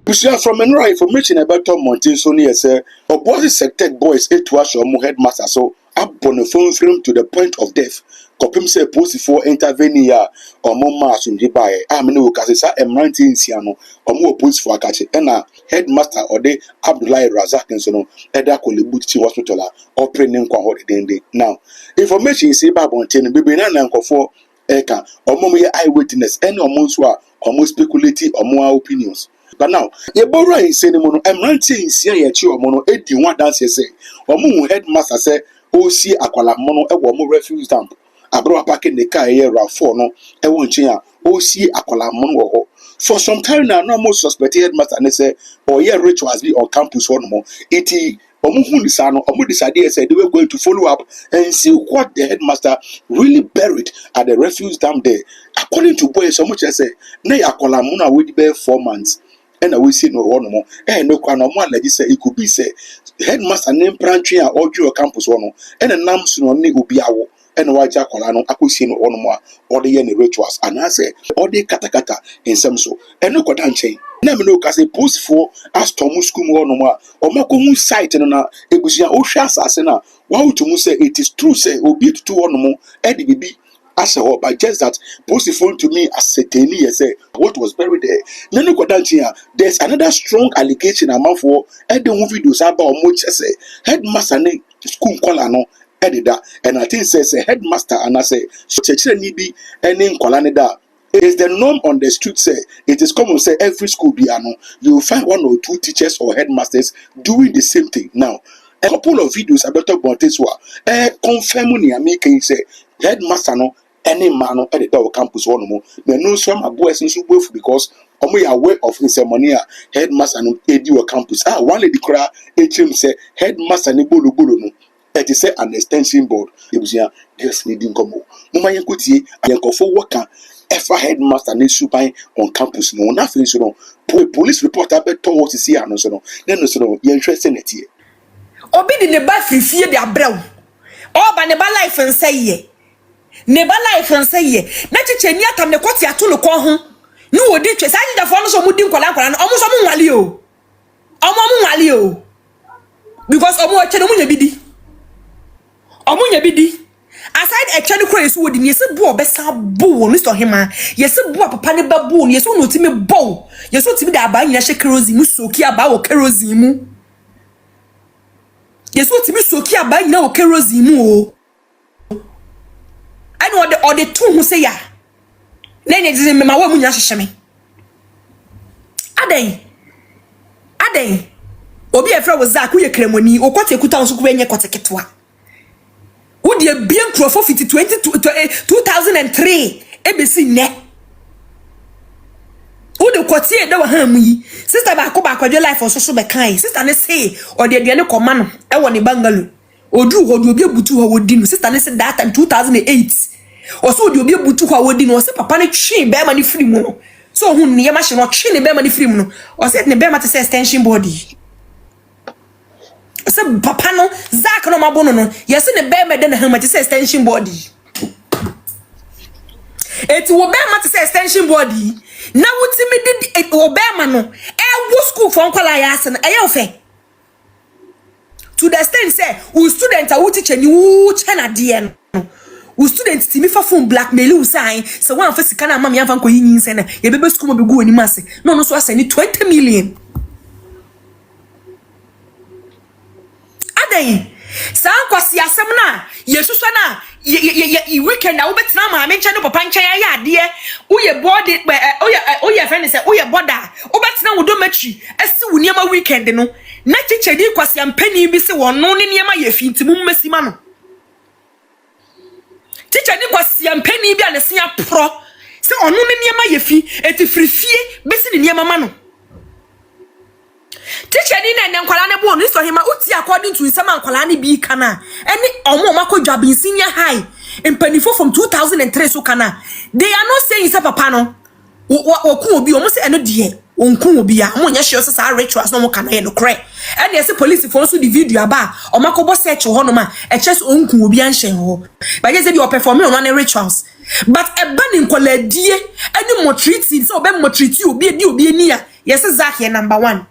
Busia from Menstrual information about Tom Mountain so near say Obuasi Sectech boys 8 to show mu headmaster so up on the phone frame to the point of death. Kopim say post for intervene ya or mo mass in Hibaye. I mean we can say emranti nsiano or mo post for akache. Na headmaster or de Abdullah Razak nso no eda ko lebuti hospital or training kwa holiday. Now information say ba bonten bebe na nkofo eka or mo ye eyewitness any or mo so or mo speculative or mo opinions. But now, ye borrow in Senemono, I'm ranting in Sia Yachi Mono, 81 dance say, or moon headmaster say, O see Aquala Mono, a woman refuse dump. I brought a pack in the car here, Rafono, a one chair, O see Aquala Mono. For some time now, no more suspected headmaster, and they say, or yeah, rituals be on campus one more. It Omuhunisano, Omu decided said they were going to follow up and see what the headmaster really buried at the refuse dump there. According to boys, so much as say, Nay Aquala Mona would be 4 months. And I will see no one more. And no one more like say it could be say headmaster name branching or your campus one and a nams no ni ubiawo and waja colano akusi no one more or the any rituals and I say or the katakata in some so and no kodanche. Never know cause a post for as Tomuskum one more or Makumu site and na ebusia oshas asena. Wow to say it is true say obi to one more Eddie be. As a whole, but just that post the phone to me as certainly as say what was buried there. There's another strong allegation among for the movie does about much as a headmaster school colano editor, and I think says a headmaster and I say nibi any colanida. It is the norm on the street say it is common say every school piano you will find 1 or 2 teachers or headmasters doing the same thing. Now a couple of videos about Bonteswa confirming making say headmaster no any man at the campus one more. There no some boys in both because we are aware of his ceremony headmaster and edu campus. One lady cry him say headmaster ni bolo no. It is an extension board. It was just needing come. Mama yankuti ayankofo worker ever headmaster ni supine on campus no nothing so no. Police reporter beto what to see and so no. Then so no you interested it here. Obi di ne ba frifie de abrew. Oba ne ba life and say ye. Neba life and say ye na cheche ni atam ne kwoti ato no kon ho ni wodi twe sa nyida fo no so mudi nkwala no omo so mo nwale o omo mo nwale o because omo eche no munya bidi aside eche no kure so wodi ni yesi bu obesa bu Mr. Hema yesi bu papa ne ba bu yesi no timi bu yesi timi da aba nyina she kerosene mu soki aba wo kerosene mu yesi timi soki aba nyina wo kerosene mu o I know the two who say ya. Then it is my woman yashame. Ade. Obi a friend was Zach, we a cremoni, or what a kuta on Sukuenya Koteketwa. Would you be a crow for 2003? ABC net. Would the quartier that were harmony? Sister Bakoba, your life or social kind. Sister, let's say, or the Diana command, I want a bungalow. Or do what you be able to her would sister said that in 2008. Or so you be able to her would was a papa chin bear money free mono. So who near machine or chin bear money free mono or said the bear to say extension body. So papa no Zach no mabono. Yes, in the bear made the helmet to say extension body. It will bear to say extension body. Now what's me did it will bear mano. School for Uncle Ayas and Ayofe. To the extent say, we students are teach and you China DN. We students to me for phone blackmail who sign. So one first can a mammy and coins and a baby school will be going in mass. No, so I send 20 million. Ade, Sanquasia Samna, Yesusana, ye weekend, I will bet now. I mentioned up a pancha, dear. We are boarded by your friend said, we are border. Oh, but now we don't match you. As soon near my weekend, no. Na chiche di kwasi ampeni bi se wono ne niema ye finti mu mesima no chiche di kwasi ampeni bi ane sia pro se ono ne niema ye fi eti frifie besi ne niema ma no chiche di na nkwala ne bo no so hima uti according to nsema nkwala ne bi kana eni omo makodwa bin senior high empanifo from 2003 so kana they are not saying say papa no wo obi omo se eno de onku obi a mo nya hye so rituals no mo kana ye no kre and yes police for so the video aba o makobo search ho no ma e chese onku obi an hye ho ba je say the perform on one rituals but e ba ni nkola die any mo treat so be mo treat obi di obi ni a Yes, Zach, number 1.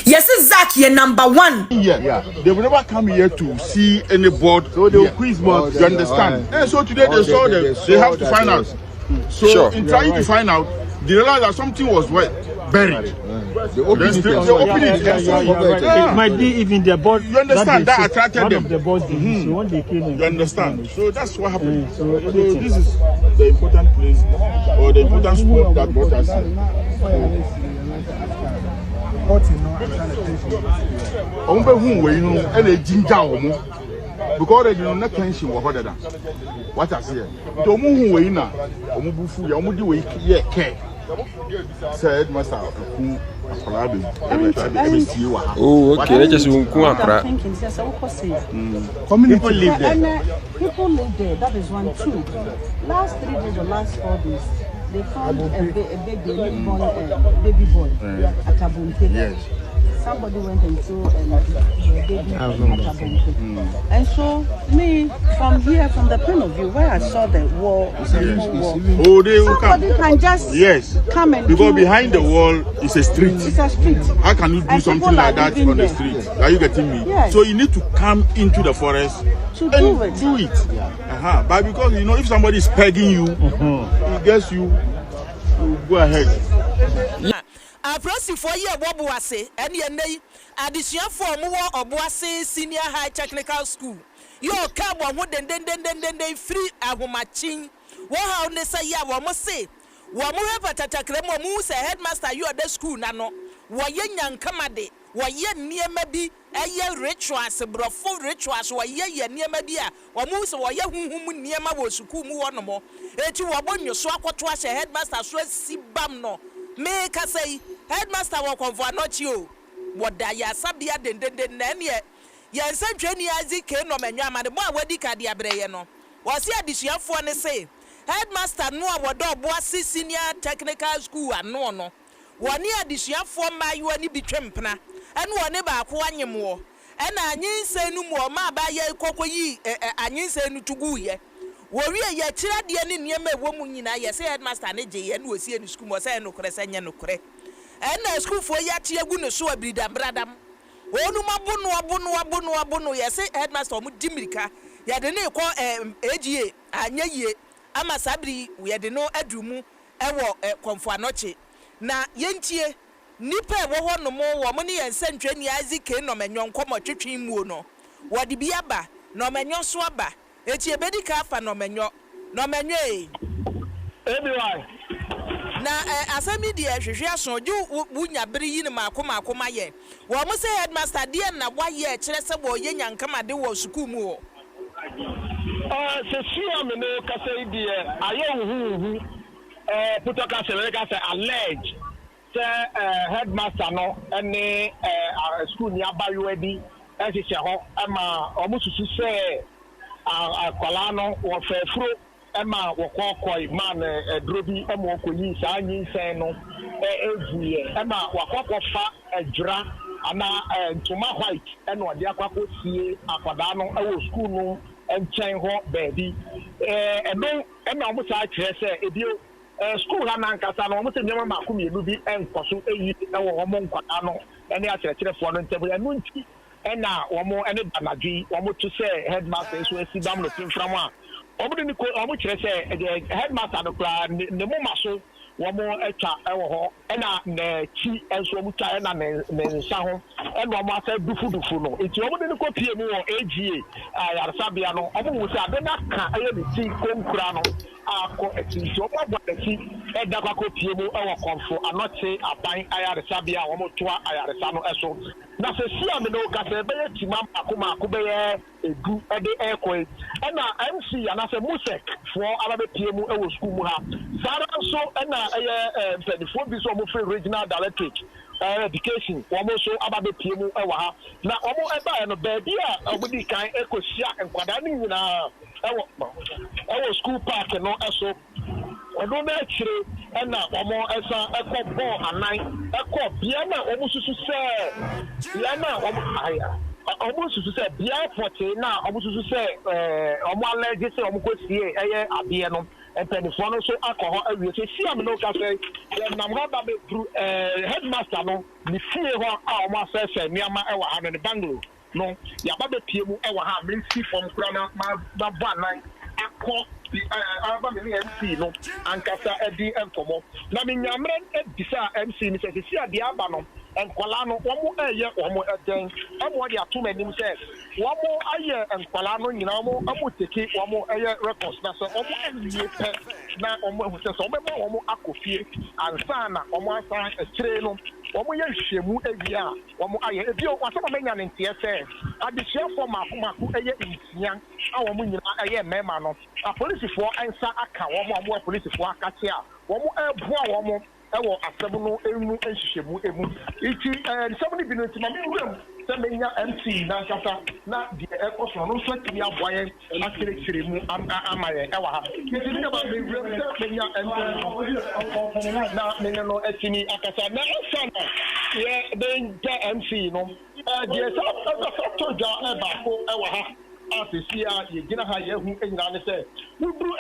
Yes, Zach, number 1. Yeah. They will never come here to see any board. So they will quiz board. You understand? And so today they saw them. They have to find out. So in trying to find out, they realized that something was buried. They opened it. It might be even the board. You understand? That attracted them. The board, so when they came in, you understand? So that's what happened. So this is the important place or the important spot that brought us here. Because they don't know tension what I say. The who we na omubufu ya omudi we care. Said Master who oh, okay. Let's just people live there. People live there. That is one true. Last 3 days or last 4 days, they found a baby boy at Kabunke. Yes. Somebody went and saw a baby at Kabunke. And so me, from here, from the point of view where I saw the wall, the whole wall, oh, they will come. somebody can just come and because behind the wall is a street. It's a street. How can you do and something like that on the street? Are you getting me? Yes. So you need to come into the forest to and do it. But because you know if somebody is pegging you, I guess you go ahead. Afrosi for year Obuasi and ye nay addition for more Obuasi Senior High Technical School. Your carbon would then free Ahumachin. What how they say ya must say. What more Patakremo Moose a headmaster you at the school nano. What young Kamade, what ye near maybe a year rituals, a bro full rituals, what ye near maybe or moose or ye whom near my was Kumu one more. Et you are born your swap what was a headmaster so see bam no. Make us say, headmaster walk on for not you. What da ya sabia den yet. Yan sent Jenny Isaac came on Yama, the boy wedi cadia brayano. Was here this year for ne say, headmaster no what Obuasi Senior Technical School and no. 1 year this year for my you any be trempna, and one about 1 year more. And I need say no more, my by ye cocoa ye, and you say no to go ye. Warrior ye tira the any near me woman in I say headmaster Neji and we see in school was no crescent no cre. And a school for yet ye gonna so a breed and bradam. Oh no abono ye say headmaster Mudimika, ya the name call AGA, and ye ama sabri we had no edumu ewo confuanoche. Na yentie nipa wo no more woman and send Jenny Isaac no man yon come or chichim no. What the biaba no man yon swaba. Eti ebedi ka fa no menyo everyone na asami de hwehwe aso ju bunya bere yi ne makoma ye wo mo say headmaster de na wa ye kire se bo ye nyankama de wo school mu wo se sua me no ka say de aye hu puto ka se allege se headmaster no ene school ni abayo edi e se ho ama omususu se akwalano wo fefro ema wo kokoi man drobi ema okoyi sa anyi sen no evuye ema wakokofa adwura ana ntoma white ena ode akwakosie akwada no ewo school no enchen ho baby eno ema omo sa kire se ebio school ha na nkasa no omo se nyama mako mienu bi enkoso eyi ewo omo nkwada no ene akyerɛkyerɛfo no ntɛbu eno nti ena omo ene banadwi omo to say headmaster so esidam no pinfram a omo de ko omo kyerɛ sɛ headmaster no kra ne moma so omo etwa ewo ho ena na chi enso omo twa ena ne nsa ho ena omo asa dufu no enti omo de ko pie mu wɔ AGA yarsabia no omo wo sɛ ade na ka aye ne ti konkura no akɔ eti omo abɔ eti eda kwa pie mu ewo konfo anote aban ayarsabia omo toa ayarsa no eso na se sia me no ka se be yatima akoma be edu ede ekoi na MC ana se musek for ababe pie mu ewo school mu ha sara so na pedifo bi so mo free regional directorate education omo so ababe pie mu ewa ha na omo eba no ba bia obudi kan ekosia enkwada ni nyina ewo school park no eso odo na chire na omo esa ekọ anan ekọ bia na omo susu se bia na omo aya omo susu se bia forte na omo susu se omo allergy se omo ko sie eye abie no mpanyinfoɔ no nso akɔ hɔ awie sɛ si amino ka sɛ yɛnam hɔ ba bɛduru headmaster no ne fie hɔ a wɔn asɛsɛ nneɛma wɔ ha no ne bangalo no yaba bɛpie mu wɔ ha mesi fam kora na mabɔ anan akɔ aba me ne MC no ankasa adi nkɔmmɔ na menyammerɛ bisa MC no sɛ sisi adeɛ aba no nkwala no wɔn ɛyɛ wɔn ɛdɛn ɛmo de ato m'anim sɛ wɔn ayɛ nkwala no nyinaa wɔn teke wɔn ɛyɛ records na sɛ wɔn ɛnie pɛ na wɔn ehu sɛ wɔn bɛma wɔn akɔ fie ansa na wɔn asan akyire no wɔn yɛ nhyiamu awie a wɔn ayɛ ebi wɔasɛm a menya ne nteɛ sɛ adesuafoɔ mako ɛyɛ nsia a wɔn nyinaa ɛyɛ mmarima no apolisifoɔ nsa aka wɔn a wɔn apolisifoɔ akate a wɔn ɛboa wɔn ɛwɔ asɛm no emu nhyehyɛmu emu iti nsɛm no bi no nti ma mi wura mu sɛ menya MC na nkasa na deɛ ɛkɔ so no nso atumi aboa yɛn akyerɛkyerɛ mu ama yɛn ɛwɔ ha nti ne ba mi wura mu sɛ menya MC na menya no atumi akasa na ɛsa na yɛ bɛnta MC no deɛ sɛ ɛsɛ dwa baako ɛwɔ ha asisi a yɛgyina ha yɛhu nyinaa ne sɛ woduru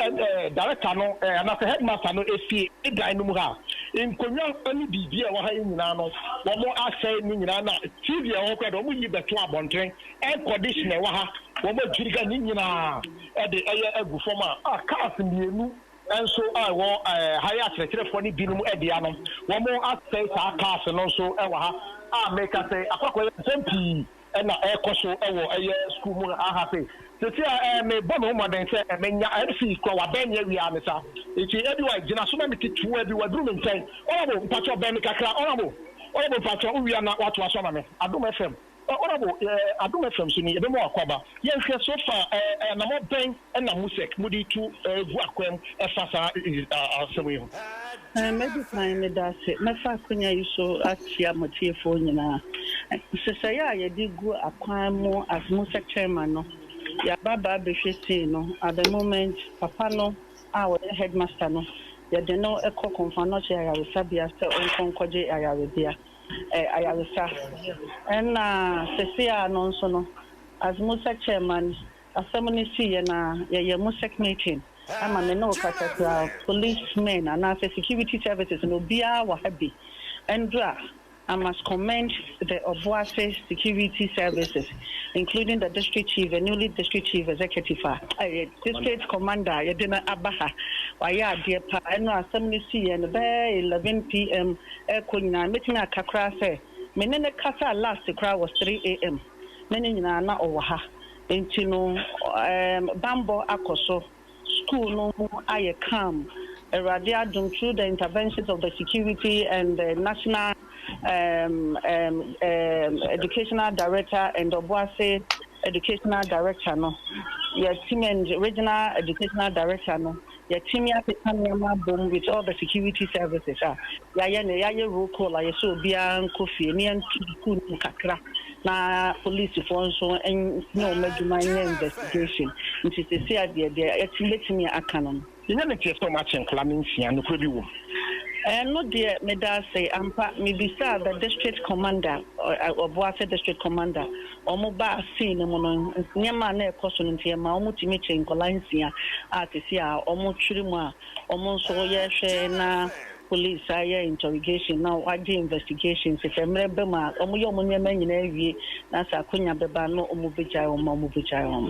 director no anasɛ headmaster no ɛfie ɛdan no mu ha nkonnwa ne biribi a ɛwɔ ha yi nyinaa no wɔn asɛe no nyinaa na TV a wɔn kɔ dɛ wɔn yi bɛto abɔnten air conditioner ɛwɔ ha wɔn adwiri ka ne nyinaa ɛde ɛyɛ agu fam a cars mmienu nso a ɛwɔ ha yɛ akyerɛkyerɛfoɔ no binom ɛdea no wɔn asɛe saa cars no nso ɛwɔ ha a mɛka sɛ akɔkɔ yɛ nsɛm pii ɛna ɛkɔ so ɛwɔ ɛyɛ school mu aha sɛ tete a mebɔ me homɔden sɛ menya MC kɔ wabɛnyɛ wia me sa eti ebi wa gyina so na meketewa bi waduru me nkyɛn ɔrabo mpatɔ bɛn me kakra ɔrabo mpatɔ owia na wato aso na me Adom FM ɔrabo Adom FM so ni ebɛmo akɔba yɛnhwɛ so fa na mo bɛn ɛna musek mudi tu gu akwam ɛfa saa asɛm yi ho maybe fine me da se me fa kunya yi so atia motiefo nyina sesɛ ya yɛdi gu akwan mu as musek chairman no ya baba behwesi no at the moment papa no a wɔyɛ headmaster no yɛde no ɛkɔ kɔmfa no kyɛ ayaresa bia sɛ ɔnkɔnkɔgye ayarebia ayaresa ɛna sese a no nso no as musek chairman asɛm no siiɛ na yɛyɛ musek meeting ama me no kasa policemen and as security services no bia wa happy and I must commend the Obuasi security services, including the district chief, the newly district chief executive, district commander, Yedina Abaha, Waya Depa, and assembly C and 11 p.m. Kuna meeting at Kakra say, Menene Kasa last the crowd was 3 a.m. Many na Owaha, Intino Bambo Akoso, school no I calm. Radia through the interventions of the security and the national educational director and Obuasi educational director no your team and regional educational director no your team ya bomb with all the security services ya roll call so bia kofi ni antu kakra na police for so and no meduma investigation nti se see ade etimi akanon yɛn ne tie so much in clamming nsia no bi wo no dear me da say ampa me bisa the district commander or Obuasi district commander omo ba see no no nyema na ekoso no ntia ma omo timi che nkola nsia atisi a omo twiri mu a omo so ye hwe na police aye interrogation now adi investigations if emrebe ma omo ye omo nyema nyina awie na sa akonya beba no omo bejai omo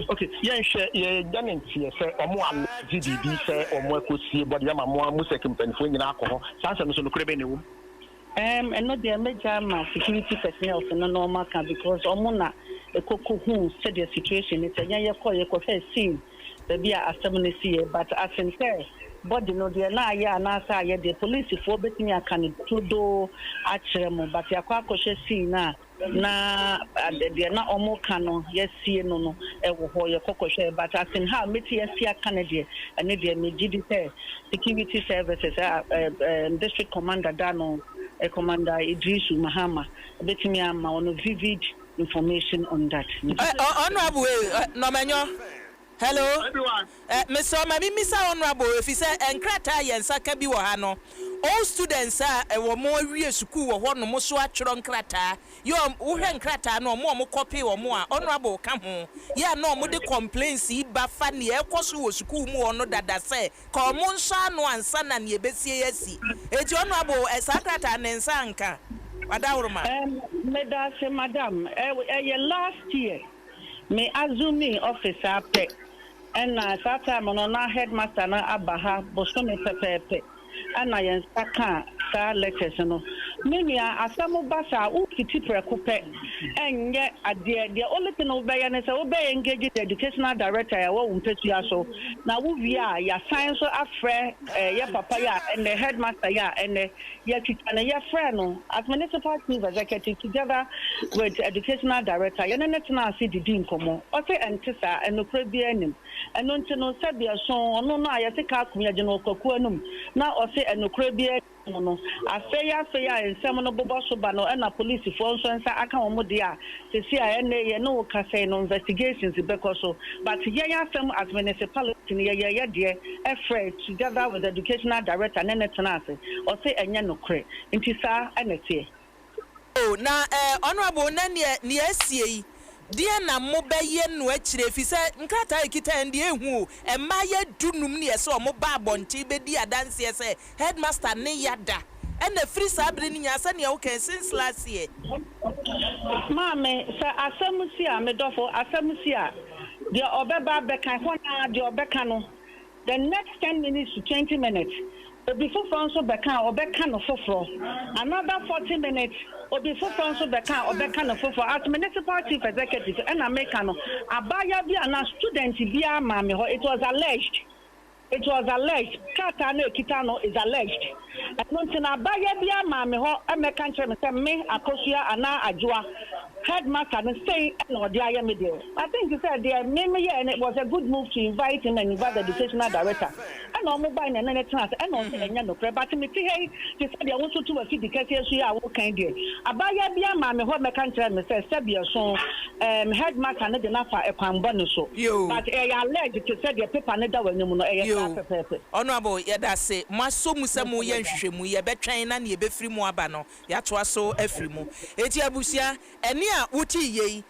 okay ye hwe ye janentie se omo am GDB se omo akosie body ma mo musek mpanifo nyina akọ sansa no so no krebe ne wo and not the major security personnel no normal can because omo na ekoko hu said the situation it's a ye call scene the be assembly see but as in say body no dey na ya na sa ya the police for betimi akane todo akyeremo but yakwa akɔhye scene na the na omo kano yesie no ewo ho ye kokɔhye but as in how meti yesie akane de ene de megidi say security services district commander Dano Commander Idrisu Mahama betimi ama on vivid information on that honorable no menyo hello everyone Mr. Mami Mr. Honorable if you say enkrata yensa ka bi wo ha no all students were more real school or one no so atron krata yo wohwe nkrata no mo copy wo mo a honorable ka ho ya no mo de complaints ba fa ne ekoso wo school mu ono dada say ko mo nsa no ansa na ne besie yasi eti honorable sakrata ne nsa nka wadawroma medase madam last year me azumi officer pe and that time on na headmaster na abaha bosome pepepe and I saka sa lectures no menia asamu basa u kiti prekope enye ade the only thing obey na say obey engage the educational director ya wo mpetu aso na wo via ya science so afre ya papa ya and the headmaster ya and ya kitana ya friend no as municipal chief executive together with educational director ya na tena see the din komo o say entisa enokra bi anim eno ntino sabia so ono no ayese ka akunya je no kwaku anum na o say enokra bi no afeya ensem no bobo so ba no na police for nso nsa aka wo de a sesi a ye no ka say no investigations because so but ye asem as municipality ye de afraid together with the educational director na tenase o say enye no kre ntisa anete oh na honorable na ne asie dia na mo beye no akire fi se nkrata ekita ndi ehu emaye dunum ne se o mo ba abonti be di adanse se headmaster ne yada and the free sabre ni nya se ne o kan since last year mame sa asamusi a medofo asamusi a dia obeba beka hona dia obeka no the next 10 minutes to 20 minutes before Franco beka obeka no foforo another 40 minutes before Franco beka obeka no foforo as municipal chief executive and America no abaya bi ana student bi ama me ho it was alleged kata na ekita is alleged and na abaya bi ama me ho America nche me say me akosua ana ajua headmaster and say no dia ya me there I think he said there maybe and it was a good move to invite him and invite the educational director and no mobile and then chance and no say enya no but me say he said they want to feed the case so ya wo kan there abaya bi ama me ho America nche me say sabia so headmaster na de na fa ekwanbo no so but alleged to say the paper na da wanyum no pepe honorable yeda say maso musemu ye nhwehwemu ye betwen na ne ye befiri mu aba no ya toa so afiri mu eti abusia eni a wuti ye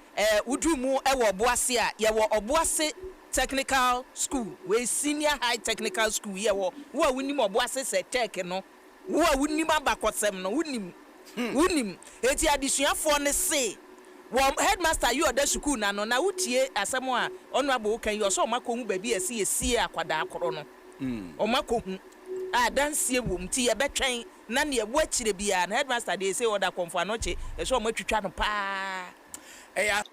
wudu mu ewo Obuasi a ye wo Obuasi technical school we senior high technical school ye wo wunim Obuasi Sectech no wo wunim abakosem no wunim eti adesuafo ne say headmaster you oda school na no na wutie asemo a honorable kan you so makohu ba bi esi akwada akoro no omakohu dansie wom ti ye betwen na ne ebu akire bia na headmaster dey say oda konfo anoche e so matwitwa no pa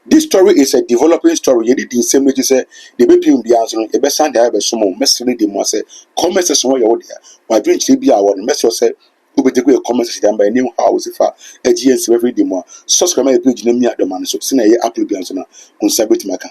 This story is a developing story. You did the same way you say the baby will be answering a best and I have a sumo message the mo say comment section where you there my drink should be our message say who be the comment section by new house if a GNC every day more subscribe my page name me at the man so sina ye apple bi answer na on celebrate maka